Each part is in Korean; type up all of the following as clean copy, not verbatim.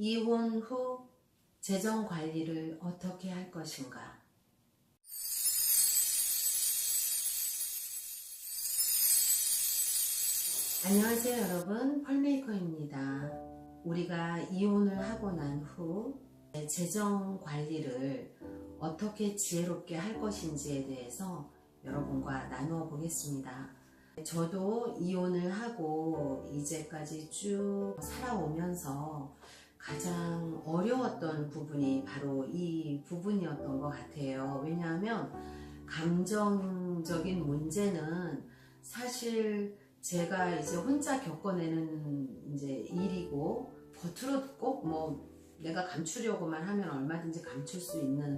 이혼 후 재정 관리를 어떻게 할 것인가? 안녕하세요 여러분, 펄메이커입니다. 우리가 이혼을 하고 난 후 재정 관리를 어떻게 지혜롭게 할 것인지에 대해서 여러분과 나누어 보겠습니다. 저도 이혼을 하고 이제까지 쭉 살아오면서 가장 어려웠던 부분이 바로 이 부분이었던 것 같아요. 왜냐하면 감정적인 문제는 사실 제가 이제 혼자 겪어내는 이제 일이고, 겉으로 꼭 내가 감추려고만 하면 얼마든지 감출 수 있는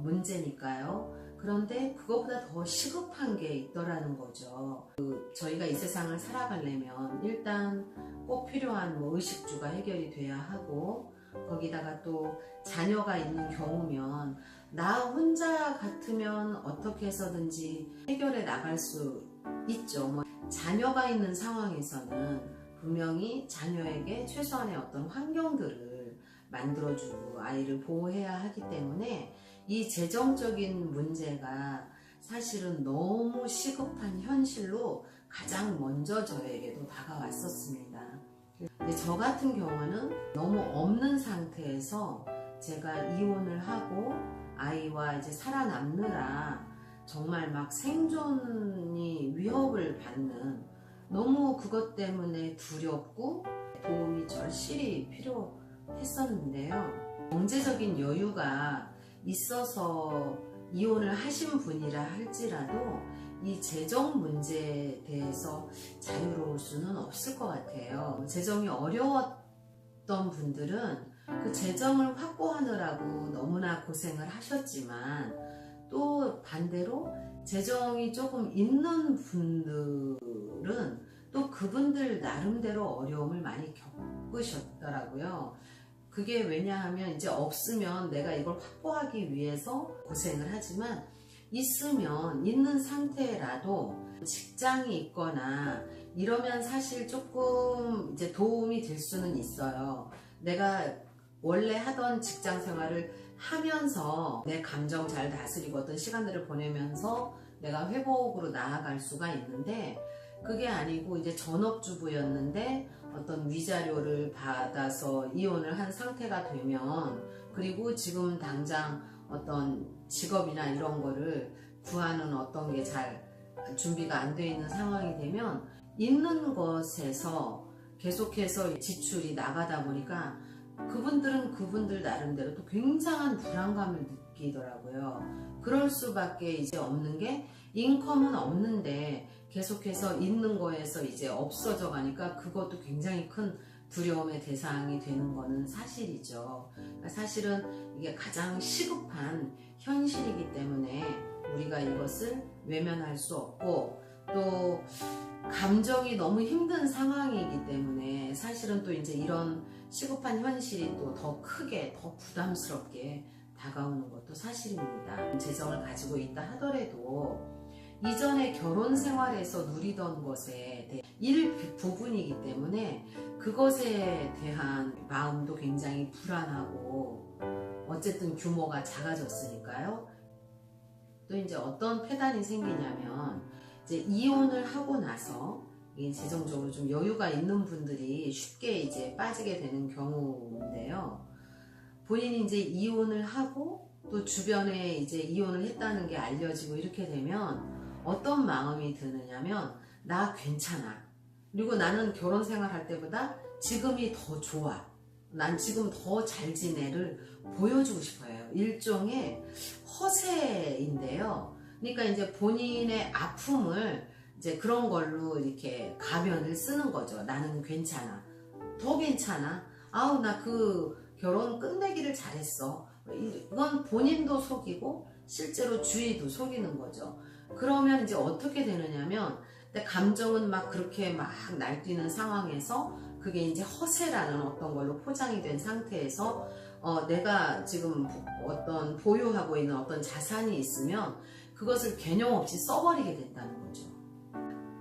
문제니까요. 그런데 그것보다 더 시급한 게 있더라는 거죠. 저희가 이 세상을 살아가려면 일단 꼭 필요한 의식주가 해결이 돼야 하고, 거기다가 또 자녀가 있는 경우면 나 혼자 같으면 어떻게 해서든지 해결해 나갈 수 있죠. 자녀가 있는 상황에서는 분명히 자녀에게 최소한의 어떤 환경들을 만들어주고 아이를 보호해야 하기 때문에 이 재정적인 문제가 사실은 너무 시급한 현실로 가장 먼저 저에게도 다가왔었습니다. 근데 저 같은 경우는 너무 없는 상태에서 제가 이혼을 하고 아이와 이제 살아남느라 정말 막 생존이 위협을 받는, 너무 그것 때문에 두렵고 도움이 절실히 필요했었는데요. 경제적인 여유가 있어서 이혼을 하신 분이라 할지라도 이 재정 문제에 대해서 자유로울 수는 없을 것 같아요. 재정이 어려웠던 분들은 그 재정을 확보하느라고 너무나 고생을 하셨지만, 또 반대로 재정이 조금 있는 분들은 또 그분들 나름대로 어려움을 많이 겪으셨더라고요. 그게 왜냐하면 이제 없으면 내가 이걸 확보하기 위해서 고생을 하지만, 있으면 있는 상태라도 직장이 있거나 이러면 사실 조금 이제 도움이 될 수는 있어요. 내가 원래 하던 직장 생활을 하면서 내 감정 잘 다스리고 어떤 시간들을 보내면서 내가 회복으로 나아갈 수가 있는데, 그게 아니고 이제 전업주부였는데 어떤 위자료를 받아서 이혼을 한 상태가 되면, 그리고 지금 당장 어떤 직업이나 이런 거를 구하는 어떤 게 잘 준비가 안 돼 있는 상황이 되면 있는 것에서 계속해서 지출이 나가다 보니까 그분들은 그분들 나름대로 또 굉장한 불안감을 느끼더라고요. 그럴 수밖에 이제 없는 게, 인컴은 없는데 계속해서 있는 거에서 이제 없어져 가니까 그것도 굉장히 큰 두려움의 대상이 되는 거는 사실이죠. 사실은 이게 가장 시급한 현실이기 때문에 우리가 이것을 외면할 수 없고, 또 감정이 너무 힘든 상황이기 때문에 사실은 또 이제 이런 시급한 현실이 또 더 크게, 더 부담스럽게 다가오는 것도 사실입니다. 재정을 가지고 있다 하더라도 이전에 결혼 생활에서 누리던 것에 대한 일부분이기 때문에 그것에 대한 마음도 굉장히 불안하고, 어쨌든 규모가 작아졌으니까요. 또 이제 어떤 폐단이 생기냐면, 이제 이혼을 하고 나서 재정적으로 좀 여유가 있는 분들이 쉽게 이제 빠지게 되는 경우인데요. 본인이 이제 이혼을 하고 또 주변에 이제 이혼을 했다는 게 알려지고 이렇게 되면 어떤 마음이 드느냐면, 나 괜찮아. 그리고 나는 결혼 생활할 때보다 지금이 더 좋아. 난 지금 더 잘 지내를 보여주고 싶어요. 일종의 허세인데요. 그러니까 이제 본인의 아픔을 이제 그런 걸로 이렇게 가면을 쓰는 거죠. 나는 괜찮아. 더 괜찮아. 아우, 나 그 결혼 끝내기를 잘했어. 이건 본인도 속이고 실제로 주위도 속이는 거죠. 그러면 이제 어떻게 되느냐면, 감정은 막 그렇게 막 날뛰는 상황에서 그게 이제 허세라는 어떤 걸로 포장이 된 상태에서 내가 지금 어떤 보유하고 있는 어떤 자산이 있으면 그것을 개념 없이 써버리게 된다는 거죠.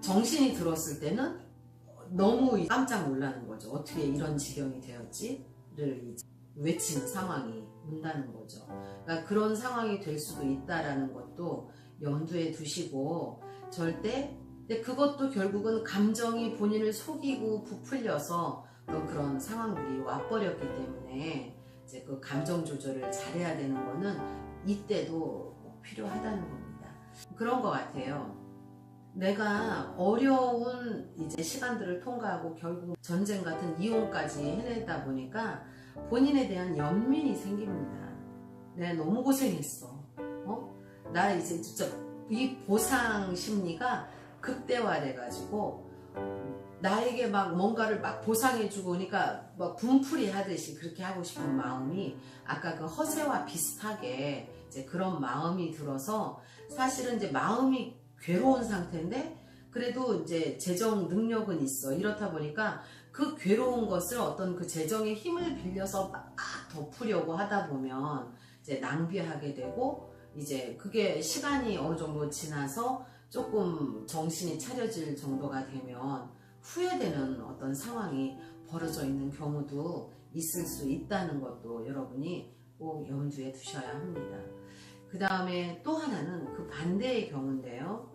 정신이 들었을 때는 너무 깜짝 놀라는 거죠. 어떻게 이런 지경이 되었지? 이제 외치는 상황이 온다는 거죠. 그러니까 그런 상황이 될 수도 있다라는 것도 염두에 두시고, 절대, 근데 그것도 결국은 감정이 본인을 속이고 부풀려서 그런 상황들이 와버렸기 때문에 이제 그 감정 조절을 잘해야 되는 거는 이때도 꼭 필요하다는 겁니다. 그런 것 같아요. 내가 어려운 이제 시간들을 통과하고 결국 전쟁 같은 이혼까지 해내다 보니까 본인에 대한 연민이 생깁니다. 내가 너무 고생했어. 나 이제 진짜 이 보상 심리가 극대화돼가지고 나에게 막 뭔가를 막 보상해주고 그러니까 막 분풀이 하듯이 그렇게 하고 싶은 마음이 아까 그 허세와 비슷하게 이제 그런 마음이 들어서, 사실은 이제 마음이 괴로운 상태인데 그래도 이제 재정 능력은 있어. 이렇다 보니까 그 괴로운 것을 어떤 그 재정의 힘을 빌려서 막 덮으려고 하다 보면 이제 낭비하게 되고, 이제 그게 시간이 어느 정도 지나서 조금 정신이 차려질 정도가 되면 후회되는 어떤 상황이 벌어져 있는 경우도 있을 수 있다는 것도 여러분이 꼭 염두에 두셔야 합니다. 그 다음에 또 하나는 그 반대의 경우인데요.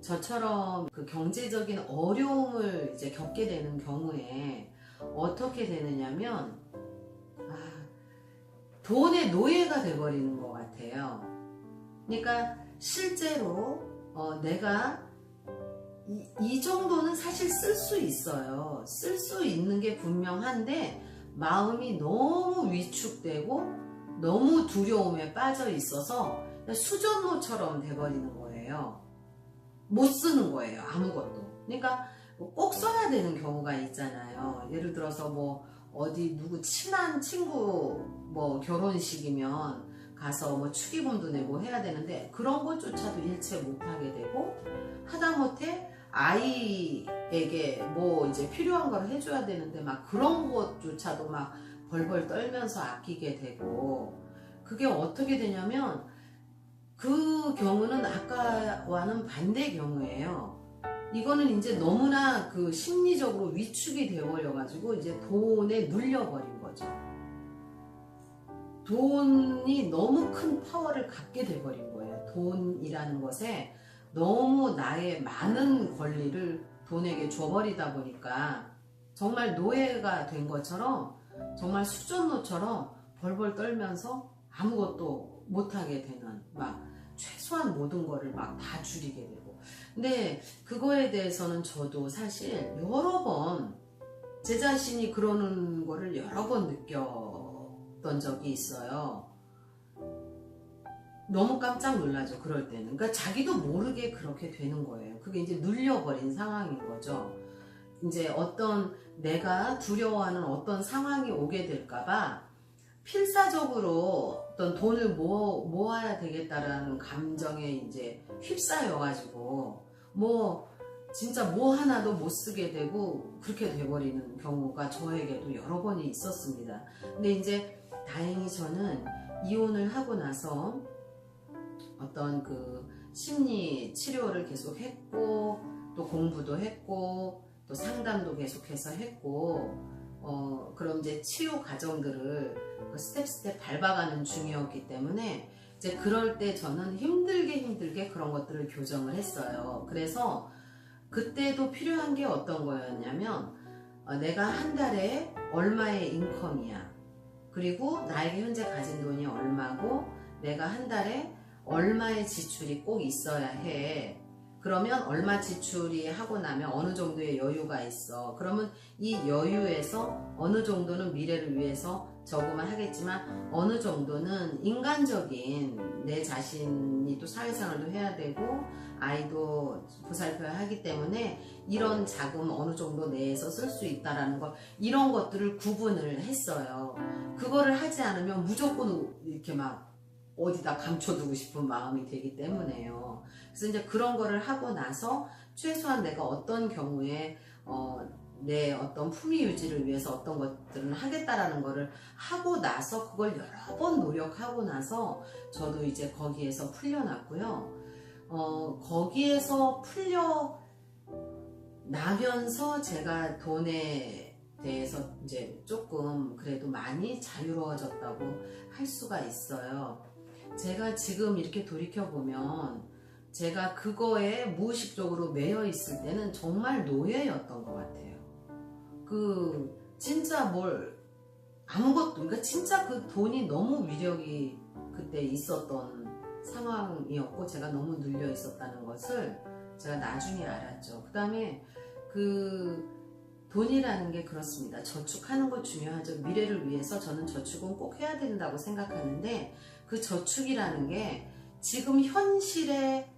저처럼 그 경제적인 어려움을 이제 겪게 되는 경우에 어떻게 되느냐면, 돈의 노예가 돼버리는 것 같아요. 그러니까 실제로 내가 이 정도는 사실 쓸 수 있어요. 쓸 수 있는 게 분명한데 마음이 너무 위축되고 너무 두려움에 빠져 있어서 수전노처럼 돼버리는 거예요. 못 쓰는 거예요, 아무것도. 그러니까 꼭 써야 되는 경우가 있잖아요. 예를 들어서 뭐 어디 누구 친한 친구 뭐 결혼식이면 가서 뭐 축의금도 내고 해야 되는데 그런 것조차도 일체 못하게 되고, 하다못해 아이에게 뭐 이제 필요한 걸 해줘야 되는데 막 그런 것조차도 막 벌벌 떨면서 아끼게 되고, 그게 어떻게 되냐면 그 경우는 아까와는 반대 경우예요. 이거는 이제 너무나 그 심리적으로 위축이 되어버려 가지고 이제 돈에 눌려버린 거죠. 돈이 너무 큰 파워를 갖게 돼버린 거예요. 돈이라는 것에 너무 나의 많은 권리를 돈에게 줘버리다 보니까 정말 노예가 된 것처럼, 정말 수전노처럼 벌벌 떨면서 아무것도 못하게 되는, 막 최소한 모든 거를 막 다 줄이게 되고. 근데 그거에 대해서는 저도 사실 여러 번 제 자신이 그러는 거를 여러 번 느꼈던 적이 있어요. 너무 깜짝 놀라죠, 그럴 때는. 그러니까 자기도 모르게 그렇게 되는 거예요. 그게 이제 눌려버린 상황인 거죠. 이제 어떤 내가 두려워하는 어떤 상황이 오게 될까봐 필사적으로 어떤 돈을 모아야 되겠다라는 감정에 이제 휩싸여가지고 뭐 진짜 뭐 하나도 못 쓰게 되고 그렇게 돼버리는 경우가 저에게도 여러 번이 있었습니다. 근데 이제 다행히 저는 이혼을 하고 나서 어떤 그 심리 치료를 계속 했고, 또 공부도 했고, 또 상담도 계속해서 했고, 그런 이제 치유 과정들을 스텝 밟아가는 중이었기 때문에 이제 그럴 때 저는 힘들게 그런 것들을 교정을 했어요. 그래서 그때도 필요한 게 어떤 거였냐면, 내가 한 달에 얼마의 인컴이야, 그리고 나에게 현재 가진 돈이 얼마고 내가 한 달에 얼마의 지출이 꼭 있어야 해. 그러면 얼마 지출이 하고 나면 어느 정도의 여유가 있어. 그러면 이 여유에서 어느 정도는 미래를 위해서 저금을 하겠지만 어느 정도는 인간적인 내 자신이 또 사회생활도 해야 되고 아이도 보살펴야 하기 때문에 이런 자금 어느 정도 내에서 쓸 수 있다라는 거, 이런 것들을 구분을 했어요. 그거를 하지 않으면 무조건 이렇게 막 어디다 감춰두고 싶은 마음이 되기 때문에요. 그래서 이제 그런 거를 하고 나서 최소한 내가 어떤 경우에 내 어떤 품위 유지를 위해서 어떤 것들은 하겠다라는 거를 하고 나서, 그걸 여러 번 노력하고 나서 저도 이제 거기에서 풀려났고요. 거기에서 풀려나면서 제가 돈에 대해서 이제 조금 그래도 많이 자유로워졌다고 할 수가 있어요. 제가 지금 이렇게 돌이켜보면 제가 그거에 무의식적으로 매여 있을 때는 정말 노예였던 것 같아요. 진짜 아무것도, 그러니까 진짜 그 돈이 너무 위력이 그때 있었던 상황이었고, 제가 너무 눌려 있었다는 것을 제가 나중에 알았죠. 그 다음에 돈이라는 게 그렇습니다. 저축하는 거 중요하죠. 미래를 위해서 저는 저축은 꼭 해야 된다고 생각하는데, 그 저축이라는 게 지금 현실의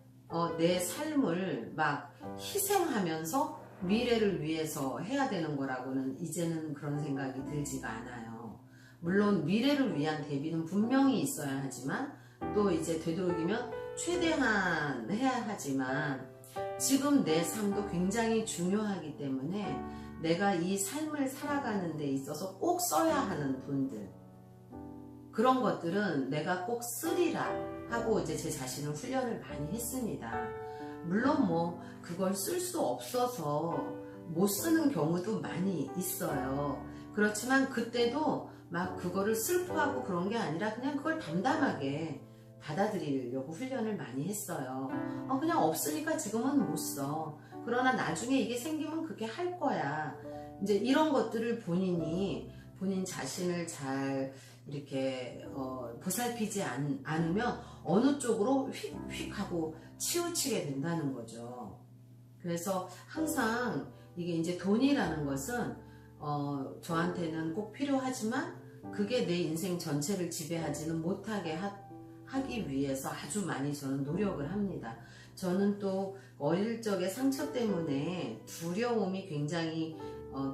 내 삶을 막 희생하면서 미래를 위해서 해야 되는 거라고는 이제는 그런 생각이 들지가 않아요. 물론 미래를 위한 대비는 분명히 있어야 하지만, 또 이제 되도록이면 최대한 해야 하지만, 지금 내 삶도 굉장히 중요하기 때문에 내가 이 삶을 살아가는 데 있어서 꼭 써야 하는 돈들, 그런 것들은 내가 꼭 쓰리라 하고 이제 제 자신을 훈련을 많이 했습니다. 물론 그걸 쓸 수 없어서 못 쓰는 경우도 많이 있어요. 그렇지만 그때도 막 그거를 슬퍼하고 그런 게 아니라 그냥 그걸 담담하게 받아들이려고 훈련을 많이 했어요. 그냥 없으니까 지금은 못 써. 그러나 나중에 이게 생기면 그렇게 할 거야. 이제 이런 것들을 본인 자신을 잘 이렇게 보살피지 않으면 어느 쪽으로 휙휙 하고 치우치게 된다는 거죠. 그래서 항상 이게 이제 돈이라는 것은 저한테는 꼭 필요하지만 그게 내 인생 전체를 지배하지는 못하게 하기 위해서 아주 많이 저는 노력을 합니다. 저는 또 어릴 적에 상처 때문에 두려움이 굉장히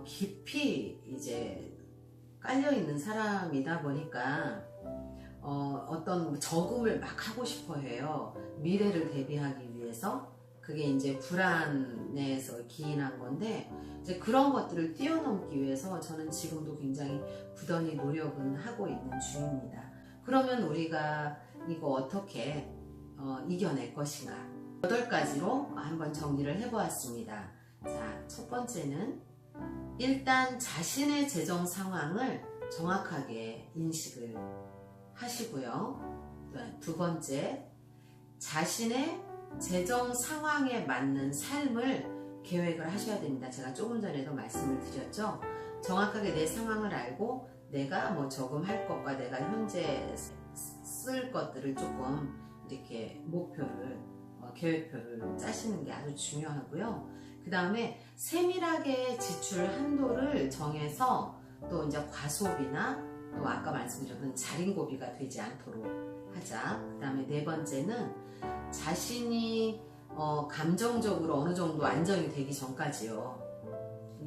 깊이 이제 깔려있는 사람이다 보니까 어떤 저금을 막 하고 싶어 해요. 미래를 대비하기 위해서. 그게 이제 불안에서 기인한 건데, 이제 그런 것들을 뛰어넘기 위해서 저는 지금도 굉장히 부단히 노력은 하고 있는 중입니다. 그러면 우리가 이거 어떻게 이겨낼 것인가? 8가지로 한번 정리를 해보았습니다. 자, 첫 번째는 일단 자신의 재정 상황을 정확하게 인식을 하시고요. 두 번째, 자신의 재정 상황에 맞는 삶을 계획을 하셔야 됩니다. 제가 조금 전에도 말씀을 드렸죠. 정확하게 내 상황을 알고 내가 저금할 것과 내가 현재 쓸 것들을 조금 이렇게 목표를 계획표를 짜시는 게 아주 중요하고요. 그 다음에 세밀하게 지출 한도를 정해서 또 이제 과소비나 또 아까 말씀드렸던 자린고비가 되지 않도록 하자. 그 다음에 네 번째는 자신이 감정적으로 어느 정도 안정이 되기 전까지요.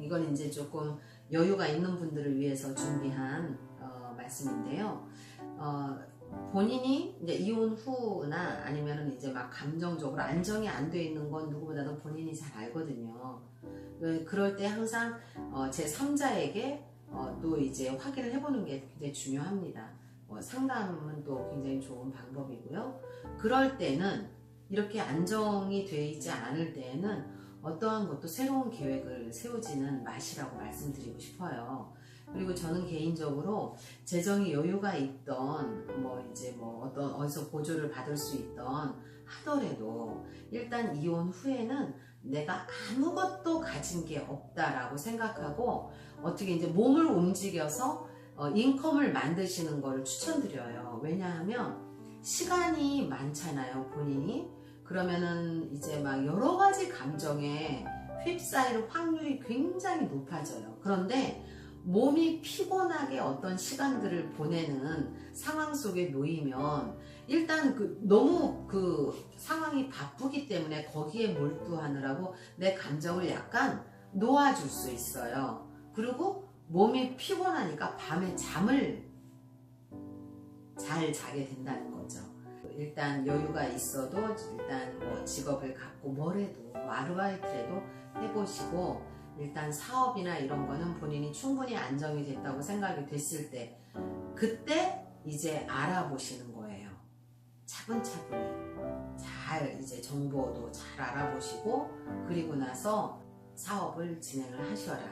이건 이제 조금 여유가 있는 분들을 위해서 준비한 말씀인데요. 본인이 이제 이혼 후나 아니면은 이제 막 감정적으로 안정이 안 돼 있는 건 누구보다도 본인이 잘 알거든요. 그럴 때 항상 제 3자에게 또 이제 확인을 해보는 게 굉장히 중요합니다. 상담은 또 굉장히 좋은 방법이고요. 그럴 때는 이렇게 안정이 돼 있지 않을 때에는 어떠한 것도 새로운 계획을 세우지는 마시라고 말씀드리고 싶어요. 그리고 저는 개인적으로 재정이 여유가 있던 어디서 보조를 받을 수 있던 하더라도 일단 이혼 후에는 내가 아무것도 가진 게 없다라고 생각하고 어떻게 이제 몸을 움직여서 인컴을 만드시는 거를 추천드려요. 왜냐하면 시간이 많잖아요, 본인이. 그러면은 이제 막 여러 가지 감정에 휩싸일 확률이 굉장히 높아져요. 그런데 몸이 피곤하게 어떤 시간들을 보내는 상황 속에 놓이면 일단 너무 상황이 바쁘기 때문에 거기에 몰두하느라고 내 감정을 약간 놓아줄 수 있어요. 그리고 몸이 피곤하니까 밤에 잠을 잘 자게 된다는 거죠. 일단 여유가 있어도 일단 직업을 갖고 뭐래도 아르바이트라도 해보시고, 일단 사업이나 이런 거는 본인이 충분히 안정이 됐다고 생각이 됐을 때 그때 이제 알아보시는 거예요. 차분차분히 잘 이제 정보도 잘 알아보시고, 그리고 나서 사업을 진행을 하셔라.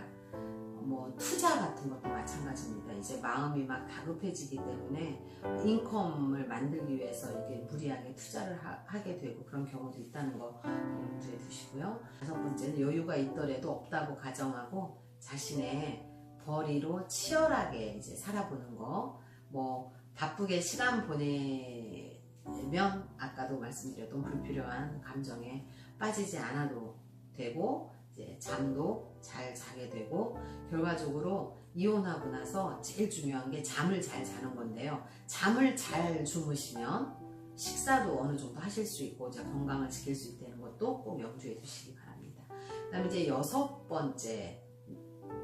뭐 투자 같은 것도 마찬가지입니다. 이제 마음이 막 다급해지기 때문에 인컴을 만들기 위해서 이게 무리하게 투자를 하게 되고 그런 경우도 있다는 거 염두에 두시고요. 5번째는 여유가 있더라도 없다고 가정하고 자신의 벌이로 치열하게 이제 살아보는 거. 뭐 바쁘게 시간 보내면 아까도 말씀드렸던 불필요한 감정에 빠지지 않아도 되고 이제 잠도 잘 자게 되고 결과적으로 이혼하고 나서 제일 중요한 게 잠을 잘 자는 건데요. 잠을 잘 주무시면 식사도 어느 정도 하실 수 있고 이제 건강을 지킬 수 있다는 것도 꼭 염두에 두시기 바랍니다. 그 다음에 이제 6번째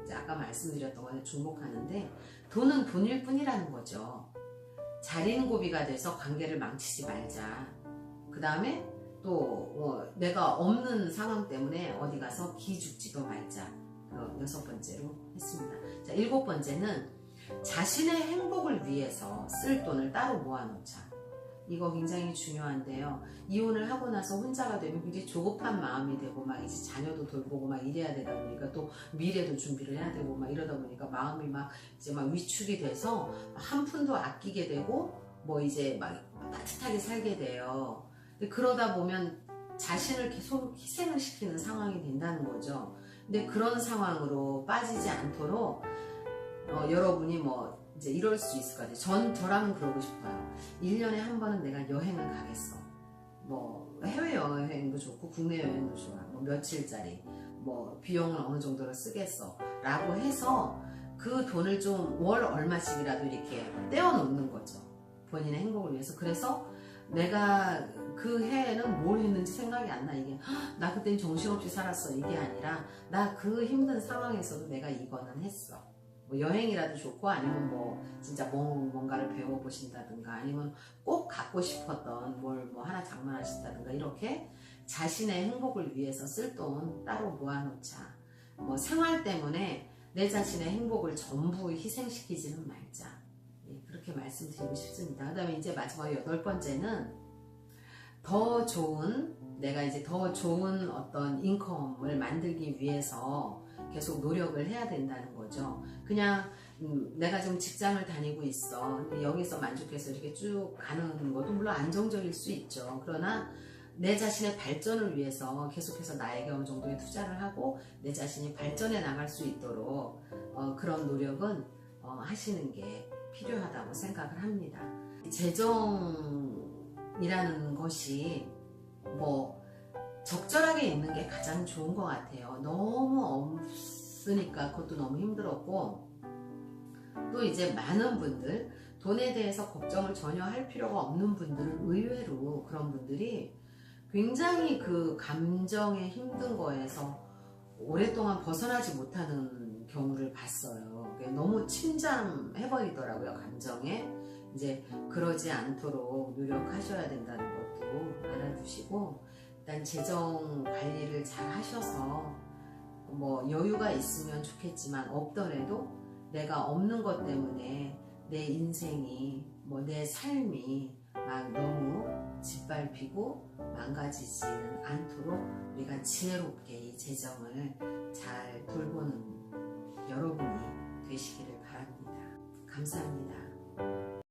이제 아까 말씀드렸던 거에 중복하는데 돈은 돈일 뿐이라는 거죠. 자린고비가 돼서 관계를 망치지 말자. 그 다음에 또 내가 없는 상황 때문에 어디 가서 기죽지도 말자. 6번째로 했습니다. 자, 7번째는 자신의 행복을 위해서 쓸 돈을 따로 모아놓자. 이거 굉장히 중요한데요. 이혼을 하고 나서 혼자가 되면 굉장히 조급한 마음이 되고 막 이제 자녀도 돌보고 막 이래야 되다 보니까 또 미래도 준비를 해야 되고 막 이러다 보니까 마음이 막 이제 막 위축이 돼서 한 푼도 아끼게 되고 뭐 이제 막 따뜻하게 살게 돼요. 근데 그러다 보면 자신을 계속 희생을 시키는 상황이 된다는 거죠. 근데 그런 상황으로 빠지지 않도록 여러분이 뭐 이제 이럴 수 있을 것 같아요. 저라면 그러고 싶어요. 1년에 한 번은 내가 여행을 가겠어. 뭐 해외여행도 좋고 국내 여행도 좋아. 뭐 며칠짜리 뭐 비용을 어느 정도로 쓰겠어 라고 해서 그 돈을 좀 월 얼마씩이라도 이렇게 떼어놓는 거죠. 본인의 행복을 위해서. 그래서 내가 그 해에는 뭘 했는지 생각이 안 나. 이게 나 그땐 정신없이 살았어 이게 아니라 나 그 힘든 상황에서도 내가 이거는 했어. 뭐 여행이라도 좋고 아니면 뭐 진짜 뭔가를 배워보신다든가 아니면 꼭 갖고 싶었던 뭘 뭐 하나 장만하신다든가 이렇게 자신의 행복을 위해서 쓸 돈 따로 모아놓자. 뭐 생활 때문에 내 자신의 행복을 전부 희생시키지는 말자. 예, 그렇게 말씀드리고 싶습니다. 그 다음에 이제 마지막 8번째는 내가 이제 더 좋은 어떤 인컴을 만들기 위해서 계속 노력을 해야 된다는 거죠. 그냥 내가 지금 직장을 다니고 있어. 근데 여기서 만족해서 이렇게 쭉 가는 것도 물론 안정적일 수 있죠. 그러나 내 자신의 발전을 위해서 계속해서 나에게 어느 정도의 투자를 하고 내 자신이 발전해 나갈 수 있도록 그런 노력은 하시는 게 필요하다고 생각을 합니다. 재정이라는 것이 뭐 적절하게 있는 게 가장 좋은 것 같아요. 너무 없으니까 그것도 너무 힘들었고 또 이제 많은 분들 돈에 대해서 걱정을 전혀 할 필요가 없는 분들은 의외로 그런 분들이 굉장히 그 감정의 힘든 거에서 오랫동안 벗어나지 못하는 경우를 봤어요. 너무 침잠해버리더라고요, 감정에. 이제 그러지 않도록 노력하셔야 된다는 것도 알아두시고 일단 재정 관리를 잘 하셔서 뭐 여유가 있으면 좋겠지만 없더라도 내가 없는 것 때문에 내 인생이 뭐 내 삶이 막 너무 짓밟히고 망가지지는 않도록 우리가 지혜롭게 이 재정을 잘 돌보는 여러분이 되시기를 바랍니다. 감사합니다.